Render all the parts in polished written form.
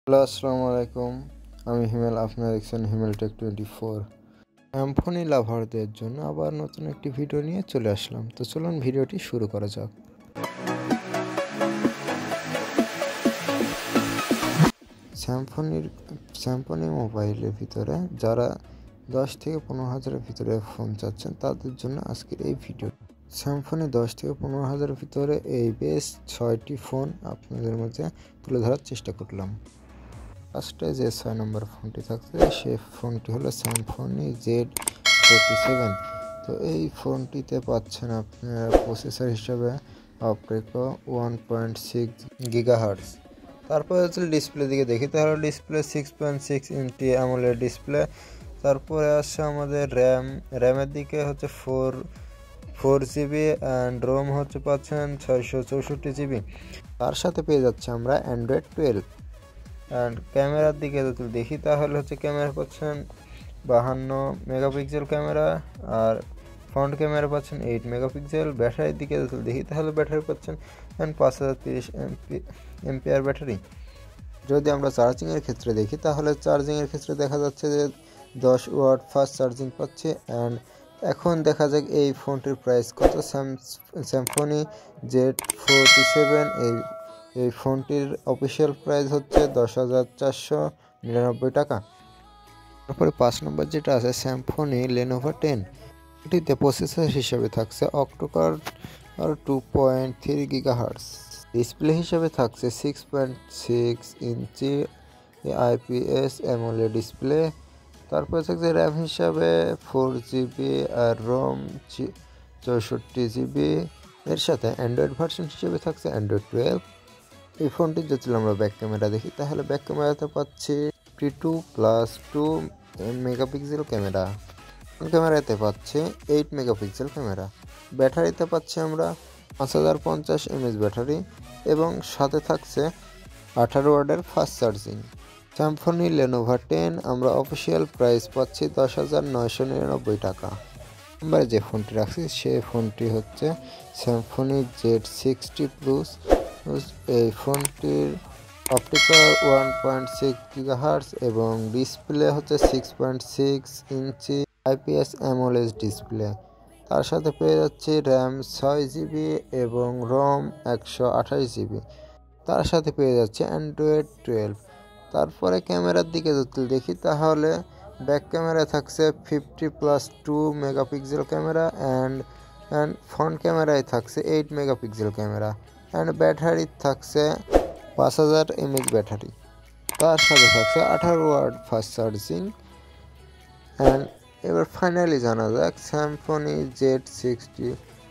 Hello, আসসালামু আলাইকুম। আমি হিমেল, আপনারা দেখছেন হিমেল টেক 24। স্যামফোনি লাভারদের জন্য আবার নতুন একটি ভিডিও নিয়ে চলে আসলাম। তো চলুন ভিডিওটি শুরু করা যাক। স্যামফোনি মোবাইলের ভিতরে যারা 10 থেকে 15 হাজারের ভিতরে ফোন চাচ্ছেন তাদের জন্য আজকের এই ভিডিও। স্যামফোনি 10 থেকে 15 হাজারের ভিতরে এই বেশ 6টি ফোন আপনাদের মধ্যে তুলে ধরার চেষ্টা করলাম। ফার্স্টে যে 6 নম্বর ফোনটি থাকছে সে ফোনটি হলো স্যামফোনি Z47। তো এই ফোনটিতে পাচ্ছেন আপনার প্রসেসর হিসাবে অপটেকো 1.6 গিগাহার্টজ। তারপরে হচ্ছে ডিসপ্লে দিকে দেখি, তাহলে ডিসপ্লে 6.6 ইঞ্চি অ্যামোলেড ডিসপ্লে। তারপরে আসছে আমাদের র্যামের দিকে হচ্ছে 4 জিবি অ্যান্ড রোম হচ্ছে পাচ্ছেন 664 জিবি। তার সাথে পেয়ে যাচ্ছে আমরা অ্যান্ড্রয়েড 12। অ্যান্ড ক্যামেরার দিকে যদি দেখি তাহলে হচ্ছে ক্যামেরা পাচ্ছেন 52 মেগাপিক্সেল ক্যামেরা, আর ফ্রন্ট ক্যামেরা পাচ্ছেন 8 মেগাপিক্সেল। ব্যাটারির দিকে যদি দেখি তাহলে ব্যাটারি পাচ্ছেন 5030 এমপিআর ব্যাটারি। যদি আমরা চার্জিংয়ের ক্ষেত্রে দেখি তাহলে চার্জিংয়ের ক্ষেত্রে দেখা যাচ্ছে যে 10 ওয়াট ফাস্ট চার্জিং পাচ্ছে। অ্যান্ড এখন দেখা যাক এই ফোনটির প্রাইস কত। স্যামফোনি Z47 এই ফোনটির অফিসিয়াল প্রাইস হচ্ছে 10,499 টাকা। তারপরে 5 নম্বর যেটা আছে স্যামফোনি লেনোভো 10। এটিতে প্রসেসর হিসেবে থাকছে অক্টোকর 2.3 গিগাহার্টজ। ডিসপ্লে হিসেবে থাকছে 6.6 ইঞ্চি আইপিএস অ্যামোলেড ডিসপ্লে। তারপরে থাকছে র্যাম হিসাবে 4 জিবি আর রোম 64 জিবি। এর সাথে অ্যান্ড্রয়েড ভার্সন হিসেবে থাকছে অ্যান্ড্রয়েড 12। এই ফোনটি যদি আমরা ব্যাক ক্যামেরা দেখি তাহলে ব্যাক ক্যামেরাতে পাচ্ছি 52+2 মেগাপিক্সেল ক্যামেরা। ফ্রন্ট ক্যামেরাতে পাচ্ছে 8 মেগাপিক্সেল ক্যামেরা। ব্যাটারিতে পাচ্ছি আমরা 5050 mAh ব্যাটারি এবং সাথে থাকছে 18 ওয়াটের ফাস্ট চার্জিং। স্যামফোনি লেনোভো 10 আমরা অফিসিয়াল প্রাইস পাচ্ছি 10,999 টাকা। নম্বরে যে ফোনটি রাখছি সে ফোনটি হচ্ছে স্যামফোনি Z60 প্লাস। এই ফোনটির অপটিক্যাল 1.6 গিগাহার্টজ এবং ডিসপ্লে হচ্ছে 6.6 ইঞ্চি আইপিএস অ্যামোলেড ডিসপ্লে। তার সাথে পেয়ে যাচ্ছে র্যাম 6 জিবি এবং রোম 128 জিবি। তার সাথে পেয়ে যাচ্ছে অ্যান্ড্রয়েড 12। তারপরে ক্যামেরার দিকে যদি দেখি তাহলে ব্যাক ক্যামেরা থাকছে 50+2 মেগাপিক্সেল ক্যামেরা অ্যান্ড ফ্রন্ট ক্যামেরায় থাকছে 8 মেগাপিক্সেল ক্যামেরা অ্যান্ড ব্যাটারি থাকছে 5000 mAh ব্যাটারি। তার সাথে থাকছে 18 ওয়াট ফাস্ট চার্জিং। অ্যান্ড এবার ফাইনালি জানা যাক স্যামফোনি Z60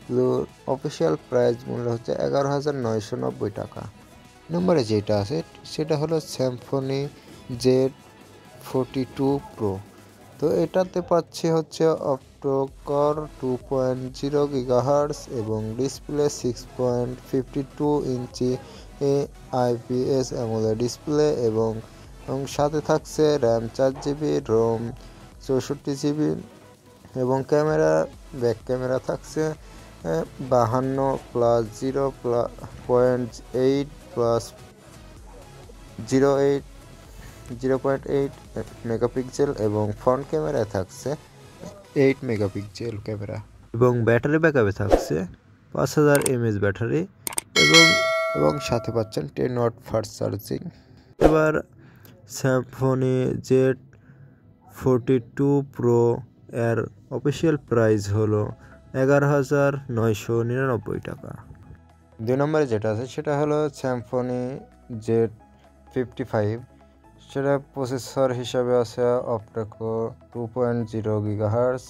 ব্লুর অফিসিয়াল প্রাইস মূল্য হচ্ছে 11,990 টাকা। নম্বরে যেটা আছে সেটা হলো স্যামফোনি Z42 প্রো। তো এটাতে পাচ্ছি হচ্ছে অক্টোকর 2.0 গিগাহার্টজ এবং ডিসপ্লে 6.52 ইঞ্চি আইপিএস অ্যামোলেড ডিসপ্লে এবং সাথে থাকছে র্যাম 4 জিবি রোম 64 জিবি এবং ব্যাক ক্যামেরা থাকছে 52+0.8 মেগাপিক্সেল এবং ফ্রন্ট ক্যামেরায় থাকছে 8 মেগাপিক্সেল ক্যামেরা এবং ব্যাটারি ব্যাকআপে থাকছে 5000 mAh ব্যাটারি এবং সাথে পাচ্ছেন 10 ওয়াট ফাস্ট চার্জিং। এবার স্যামফোনি Z42 প্রো এর অফিসিয়াল প্রাইস হলো 11,999 টাকা। 2 নম্বরে যেটা আছে সেটা হলো স্যামফোনি Z55। সেটা প্রসেসর হিসাবে আছে অপটেকো 2.0 গিগাহার্টজ।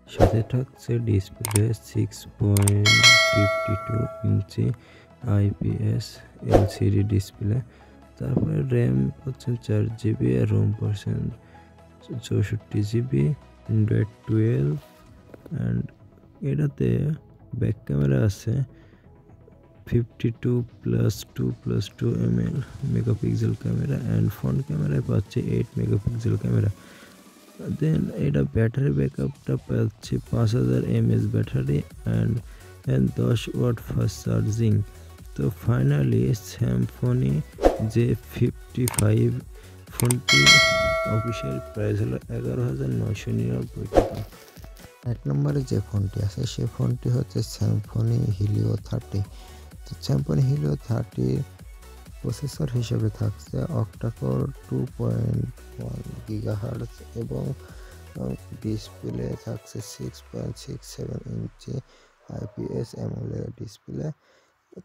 সাথে থাকছে ডিসপ্লে 6.52 ইঞ্চি আইপিএস এলসিডি ডিসপ্লে। তারপরে র্যাম পাচ্ছেন 4 জিবি আর রোম পাচ্ছেন 64 জিবি অ্যান্ড্রয়েড 12। অ্যান্ড এটাতে ব্যাক ক্যামেরা আছে 52+2+2 মেগাপিক্সেল ক্যামেরা অ্যান্ড ফ্রন্ট ক্যামেরায় পাচ্ছে 8 মেগাপিক্সেল ক্যামেরা। দেন এটা ব্যাটারি ব্যাকআপটা পাচ্ছে 5000 mAh battery and 10 watt fast charging. তো ফাইনালি স্যামফোনি J55 ফোনটি অফিসিয়াল প্রাইস হলো 11,999 টাকা। এক নম্বরে যে ফোনটি আছে সেই ফোনটি হচ্ছে স্যামসং হিলিও 30। তো স্যামসং হিলিও 30 প্রসেসর হিসেবে থাকছে অক্টাকোর 2.1 গিগাহার্টজ এবং ডিসপ্লে থাকছে 6.67 ইঞ্চি IPS AMOLED ডিসপ্লে।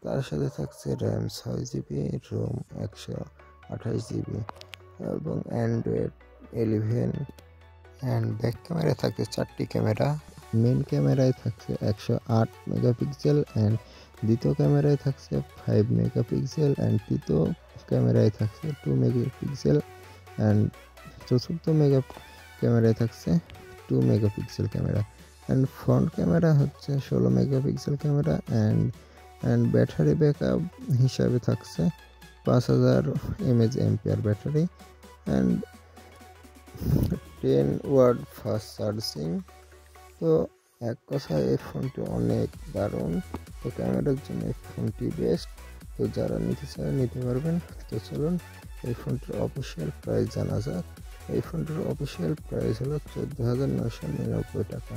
তার সাথে থাকছে র্যাম 6 GB, রোম 128 GB এবং অ্যান্ড্রয়েড 11 অ্যান্ড ব্যাক ক্যামেরায় থাকছে 4টি ক্যামেরা। মেন ক্যামেরায় থাকছে 108 মেগাপিক্সেল অ্যান্ড দ্বিতীয় ক্যামেরায় থাকছে 5 মেগাপিক্সেল অ্যান্ড তৃতীয় ক্যামেরায় থাকছে 2 মেগাপিক্সেল অ্যান্ড চতুর্থ ক্যামেরায় থাকছে 2 megapixel camera and front camera হচ্ছে 16 megapixel camera and battery backup হিসাবে থাকছে 5000 mAh battery and 10 watt fast charging. তো এক কথায় এই ফোনটি অনেক দারুণ। তো ক্যামেরার জন্য এই ফোনটি বেস্ট। তো যারা নিতে চায় নিতে পারবেন। তো চলুন এই ফোনটির অফিসিয়াল প্রাইস জানা যাক। এই ফোনটির অফিসিয়াল প্রাইস হলো 14,999 টাকা।